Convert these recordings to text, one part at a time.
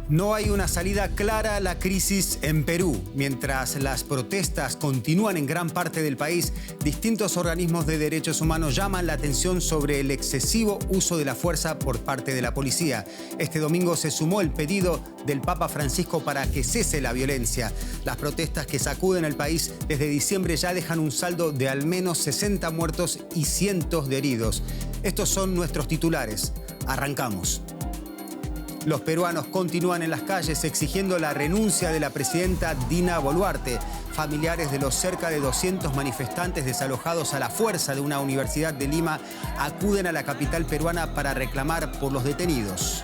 No hay una salida clara a la crisis en Perú. Mientras las protestas continúan en gran parte del país, distintos organismos de derechos humanos llaman la atención sobre el excesivo uso de la fuerza por parte de la policía. Este domingo se sumó el pedido del Papa Francisco para que cese la violencia. Las protestas que sacuden el país desde diciembre ya dejan un saldo de al menos 60 muertos y cientos de heridos. Estos son nuestros titulares. Arrancamos. Los peruanos continúan en las calles exigiendo la renuncia de la presidenta Dina Boluarte. Familiares de los cerca de 200 manifestantes desalojados a la fuerza de una universidad de Lima acuden a la capital peruana para reclamar por los detenidos.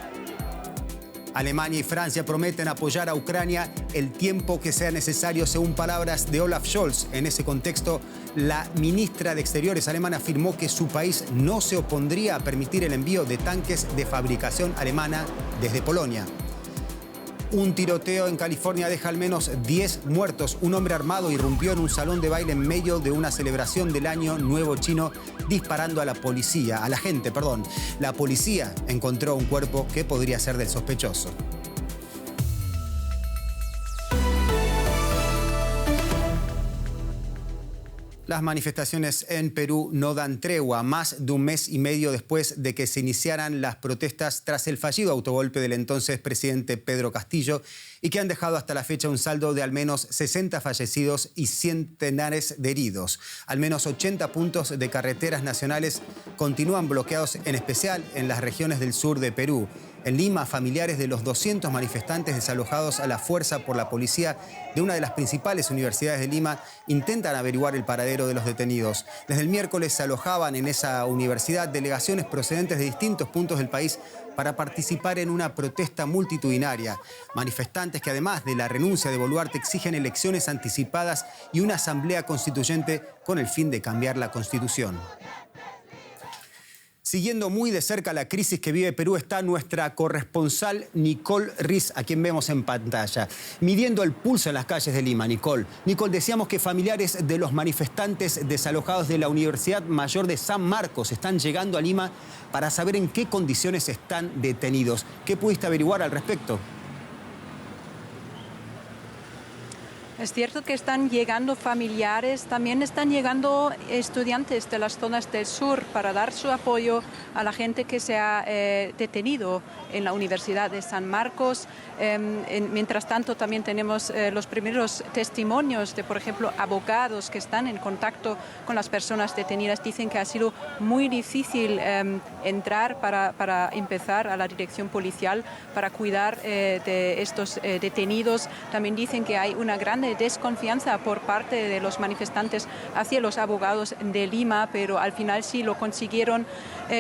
Alemania y Francia prometen apoyar a Ucrania el tiempo que sea necesario, según palabras de Olaf Scholz. En ese contexto, la ministra de Exteriores alemana afirmó que su país no se opondría a permitir el envío de tanques de fabricación alemana desde Polonia. Un tiroteo en California deja al menos 10 muertos. Un hombre armado irrumpió en un salón de baile en medio de una celebración del Año Nuevo Chino, disparando a la gente. La policía encontró un cuerpo que podría ser del sospechoso. Las manifestaciones en Perú no dan tregua, más de un mes y medio después de que se iniciaran las protestas tras el fallido autogolpe del entonces presidente Pedro Castillo y que han dejado hasta la fecha un saldo de al menos 60 fallecidos y centenares de heridos. Al menos 80 puntos de carreteras nacionales continúan bloqueados, en especial en las regiones del sur de Perú. En Lima, familiares de los 200 manifestantes desalojados a la fuerza por la policía de una de las principales universidades de Lima intentan averiguar el paradero de los detenidos. Desde el miércoles se alojaban en esa universidad delegaciones procedentes de distintos puntos del país para participar en una protesta multitudinaria. Manifestantes que, además de la renuncia de Boluarte, exigen elecciones anticipadas y una asamblea constituyente con el fin de cambiar la Constitución. Siguiendo muy de cerca la crisis que vive Perú está nuestra corresponsal Nicole Riz, a quien vemos en pantalla, midiendo el pulso en las calles de Lima. Nicole, decíamos que familiares de los manifestantes desalojados de la Universidad Mayor de San Marcos están llegando a Lima para saber en qué condiciones están detenidos. ¿Qué pudiste averiguar al respecto? Es cierto que están llegando familiares, también están llegando estudiantes de las zonas del sur para dar su apoyo a la gente que se ha detenido en la Universidad de San Marcos. Mientras tanto, también tenemos los primeros testimonios de, por ejemplo, abogados que están en contacto con las personas detenidas. Dicen que ha sido muy difícil entrar para empezar a la dirección policial para cuidar de estos detenidos. También dicen que hay una gran desconfianza por parte de los manifestantes hacia los abogados de Lima, pero al final sí lo consiguieron.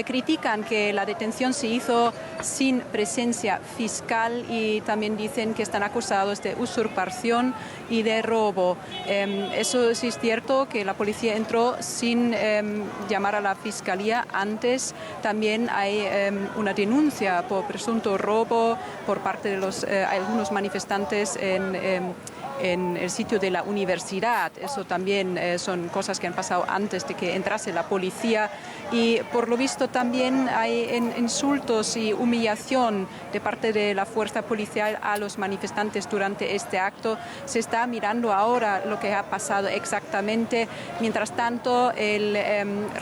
Critican que la detención se hizo sin presencia fiscal y también dicen que están acusados de usurpación y de robo. Eso sí es cierto, que la policía entró sin llamar a la fiscalía antes. También hay una denuncia por presunto robo por parte de algunos manifestantes en el sitio de la universidad. Eso también son cosas que han pasado antes de que entrase la policía. Y por lo visto también hay insultos y humillación de parte de la fuerza policial a los manifestantes durante este acto. Se está mirando ahora lo que ha pasado exactamente. Mientras tanto, el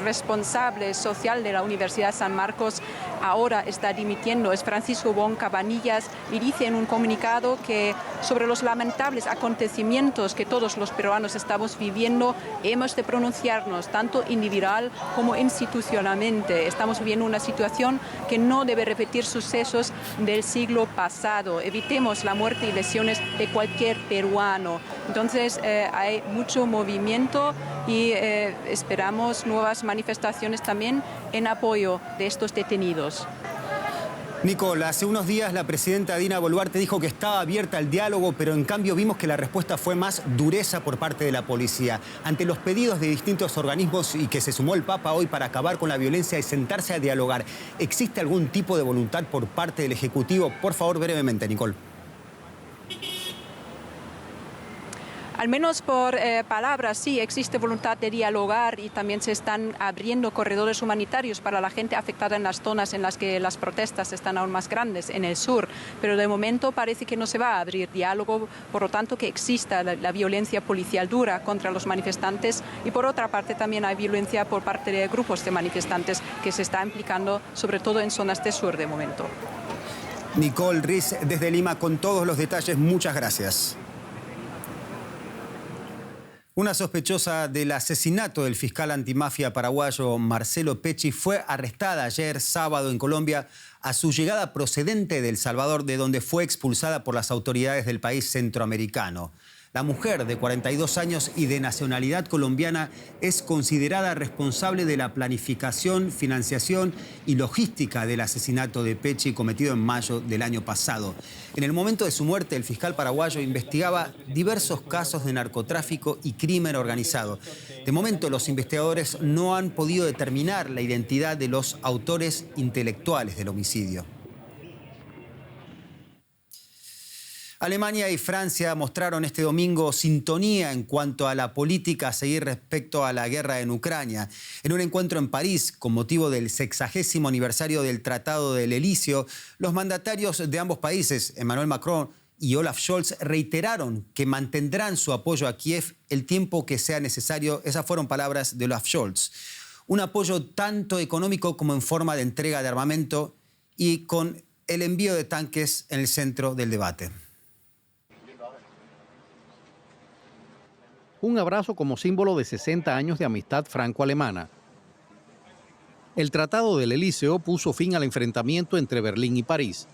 responsable social de la Universidad de San Marcos ahora está dimitiendo. Es Francisco Bon Cabanillas y dice en un comunicado que sobre los lamentables acontecimientos que todos los peruanos estamos viviendo, hemos de pronunciarnos tanto individual como institucionalmente. Estamos viviendo una situación que no debe repetir sucesos del siglo pasado. Evitemos la muerte y lesiones de cualquier peruano. Entonces hay mucho movimiento y esperamos nuevas manifestaciones también en apoyo de estos detenidos. Nicole, hace unos días la presidenta Dina Boluarte dijo que estaba abierta al diálogo, pero en cambio vimos que la respuesta fue más dureza por parte de la policía. Ante los pedidos de distintos organismos y que se sumó el Papa hoy para acabar con la violencia y sentarse a dialogar, ¿existe algún tipo de voluntad por parte del Ejecutivo? Por favor, brevemente, Nicole. Al menos por palabras, sí, existe voluntad de dialogar y también se están abriendo corredores humanitarios para la gente afectada en las zonas en las que las protestas están aún más grandes, en el sur. Pero de momento parece que no se va a abrir diálogo, por lo tanto que exista la violencia policial dura contra los manifestantes y por otra parte también hay violencia por parte de grupos de manifestantes que se está implicando sobre todo en zonas del sur de momento. Nicole Riz desde Lima con todos los detalles, muchas gracias. Una sospechosa del asesinato del fiscal antimafia paraguayo Marcelo Pecci fue arrestada ayer sábado en Colombia a su llegada procedente de El Salvador, de donde fue expulsada por las autoridades del país centroamericano. La mujer, de 42 años y de nacionalidad colombiana, es considerada responsable de la planificación, financiación y logística del asesinato de Pecci cometido en mayo del año pasado. En el momento de su muerte, el fiscal paraguayo investigaba diversos casos de narcotráfico y crimen organizado. De momento, los investigadores no han podido determinar la identidad de los autores intelectuales del homicidio. Alemania y Francia mostraron este domingo sintonía en cuanto a la política a seguir respecto a la guerra en Ucrania. En un encuentro en París, con motivo del 60º aniversario del Tratado del Elíseo, los mandatarios de ambos países, Emmanuel Macron y Olaf Scholz, reiteraron que mantendrán su apoyo a Kiev el tiempo que sea necesario. Esas fueron palabras de Olaf Scholz. Un apoyo tanto económico como en forma de entrega de armamento y con el envío de tanques en el centro del debate. Un abrazo como símbolo de 60 años de amistad franco-alemana. El Tratado del Elíseo puso fin al enfrentamiento entre Berlín y París.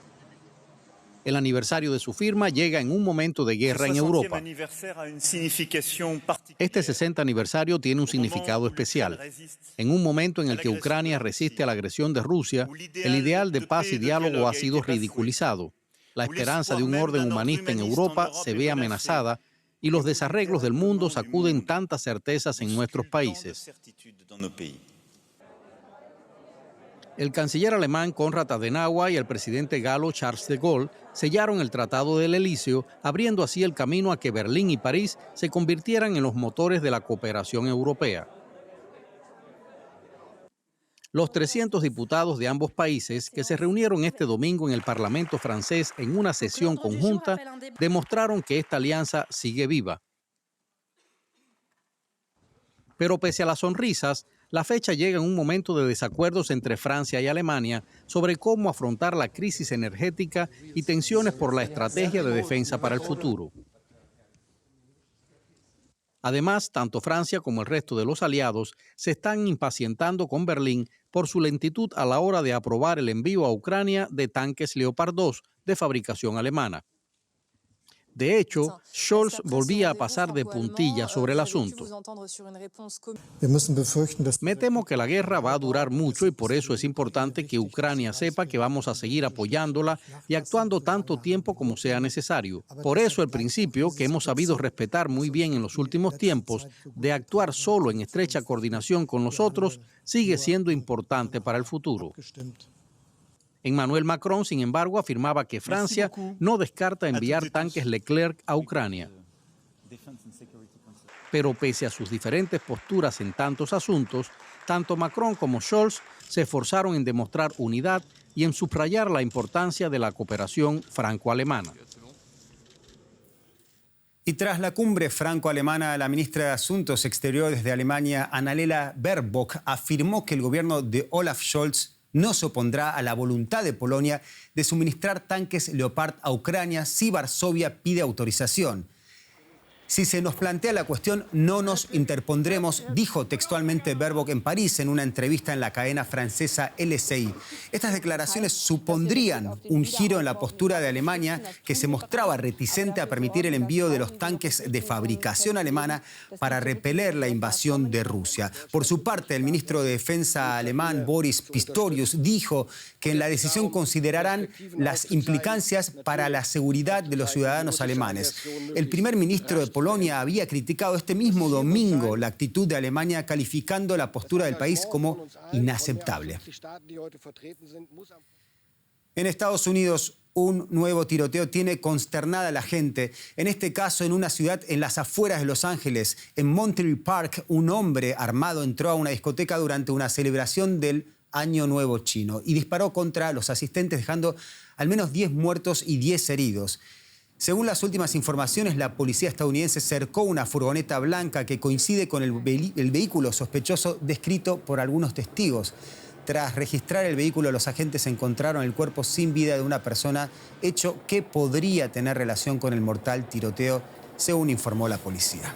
El aniversario de su firma llega en un momento de guerra en Europa. Este 60 aniversario tiene un significado especial. En un momento en el que Ucrania resiste a la agresión de Rusia, el ideal de paz y diálogo ha sido ridiculizado. La esperanza de un orden humanista en Europa se ve amenazada y los desarreglos del mundo sacuden tantas certezas en nuestros países. El canciller alemán Konrad Adenauer y el presidente galo Charles de Gaulle sellaron el Tratado del Elíseo, abriendo así el camino a que Berlín y París se convirtieran en los motores de la cooperación europea. Los 300 diputados de ambos países que se reunieron este domingo en el Parlamento francés en una sesión conjunta demostraron que esta alianza sigue viva. Pero pese a las sonrisas, la fecha llega en un momento de desacuerdos entre Francia y Alemania sobre cómo afrontar la crisis energética y tensiones por la estrategia de defensa para el futuro. Además, tanto Francia como el resto de los aliados se están impacientando con Berlín por su lentitud a la hora de aprobar el envío a Ucrania de tanques Leopard 2 de fabricación alemana. De hecho, Scholz volvía a pasar de puntillas sobre el asunto. Me temo que la guerra va a durar mucho y por eso es importante que Ucrania sepa que vamos a seguir apoyándola y actuando tanto tiempo como sea necesario. Por eso el principio, que hemos sabido respetar muy bien en los últimos tiempos, de actuar solo en estrecha coordinación con los otros, sigue siendo importante para el futuro. Emmanuel Macron, sin embargo, afirmaba que Francia no descarta enviar tanques Leclerc a Ucrania. Pero pese a sus diferentes posturas en tantos asuntos, tanto Macron como Scholz se esforzaron en demostrar unidad y en subrayar la importancia de la cooperación franco-alemana. Y tras la cumbre franco-alemana, la ministra de Asuntos Exteriores de Alemania, Annalena Baerbock, afirmó que el gobierno de Olaf Scholz no se opondrá a la voluntad de Polonia de suministrar tanques Leopard a Ucrania si Varsovia pide autorización. Si se nos plantea la cuestión, no nos interpondremos, dijo textualmente Baerbock en París en una entrevista en la cadena francesa LCI. Estas declaraciones supondrían un giro en la postura de Alemania, que se mostraba reticente a permitir el envío de los tanques de fabricación alemana para repeler la invasión de Rusia. Por su parte, el ministro de Defensa alemán, Boris Pistorius, dijo que en la decisión considerarán las implicancias para la seguridad de los ciudadanos alemanes. El primer ministro de Polonia había criticado este mismo domingo la actitud de Alemania, calificando la postura del país como inaceptable. En Estados Unidos, Un nuevo tiroteo tiene consternada a la gente. En este caso, en una ciudad en las afueras de Los Ángeles, en Monterey Park, un hombre armado entró a una discoteca durante una celebración del Año Nuevo chino y disparó contra los asistentes, dejando al menos 10 muertos y 10 heridos. Según las últimas informaciones, la policía estadounidense cercó una furgoneta blanca que coincide con el vehículo sospechoso descrito por algunos testigos. Tras registrar el vehículo, los agentes encontraron el cuerpo sin vida de una persona, hecho que podría tener relación con el mortal tiroteo, según informó la policía.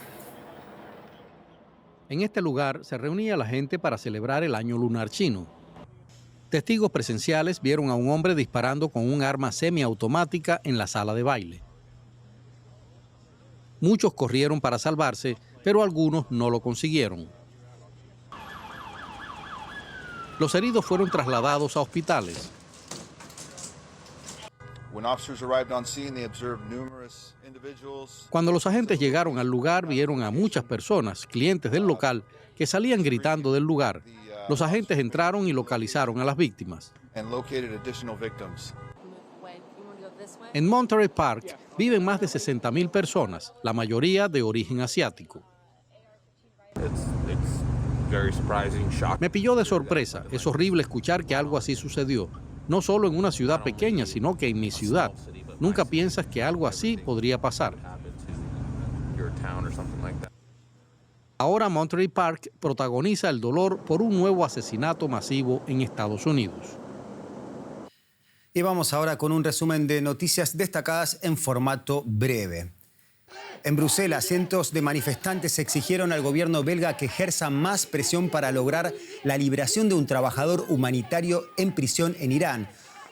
En este lugar se reunía la gente para celebrar el Año Lunar chino. Testigos presenciales vieron a un hombre disparando con un arma semiautomática en la sala de baile. Muchos corrieron para salvarse, pero algunos no lo consiguieron. Los heridos fueron trasladados a hospitales. Cuando los agentes llegaron al lugar, vieron a muchas personas, clientes del local, que salían gritando del lugar. Los agentes entraron y localizaron a las víctimas. En Monterey Park viven más de 60,000 personas, la mayoría de origen asiático. Me pilló de sorpresa. Es horrible escuchar que algo así sucedió. No solo en una ciudad pequeña, sino que en mi ciudad. Nunca piensas que algo así podría pasar. Ahora Monterey Park protagoniza el dolor por un nuevo asesinato masivo en Estados Unidos. Y vamos ahora con un resumen de noticias destacadas en formato breve. En Bruselas, cientos de manifestantes exigieron al gobierno belga que ejerza más presión para lograr la liberación de un trabajador humanitario en prisión en Irán.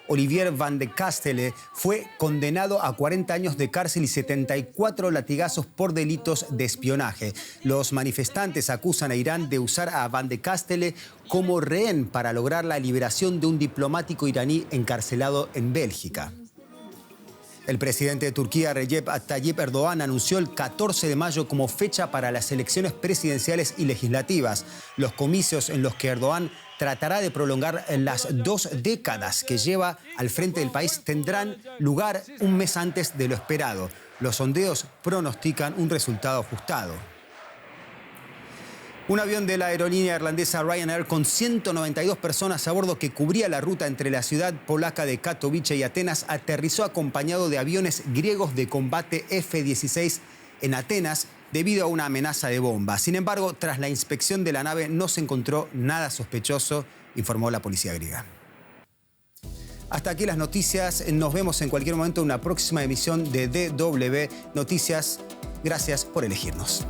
Olivier Van de Castelle fue condenado a 40 años de cárcel y 74 latigazos por delitos de espionaje. Los manifestantes acusan a Irán de usar a Van de Castelle como rehén para lograr la liberación de un diplomático iraní encarcelado en Bélgica. El presidente de Turquía, Recep Tayyip Erdogan, anunció el 14 de mayo como fecha para las elecciones presidenciales y legislativas, los comicios en los que Erdogan tratará de prolongar las 2 décadas que lleva al frente del país tendrán lugar un mes antes de lo esperado. Los sondeos pronostican un resultado ajustado. Un avión de la aerolínea irlandesa Ryanair con 192 personas a bordo que cubría la ruta entre la ciudad polaca de Katowice y Atenas aterrizó acompañado de aviones griegos de combate F-16 en Atenas debido a una amenaza de bomba. Sin embargo, tras la inspección de la nave no se encontró nada sospechoso, informó la policía griega. Hasta aquí las noticias. Nos vemos en cualquier momento en una próxima emisión de DW Noticias. Gracias por elegirnos.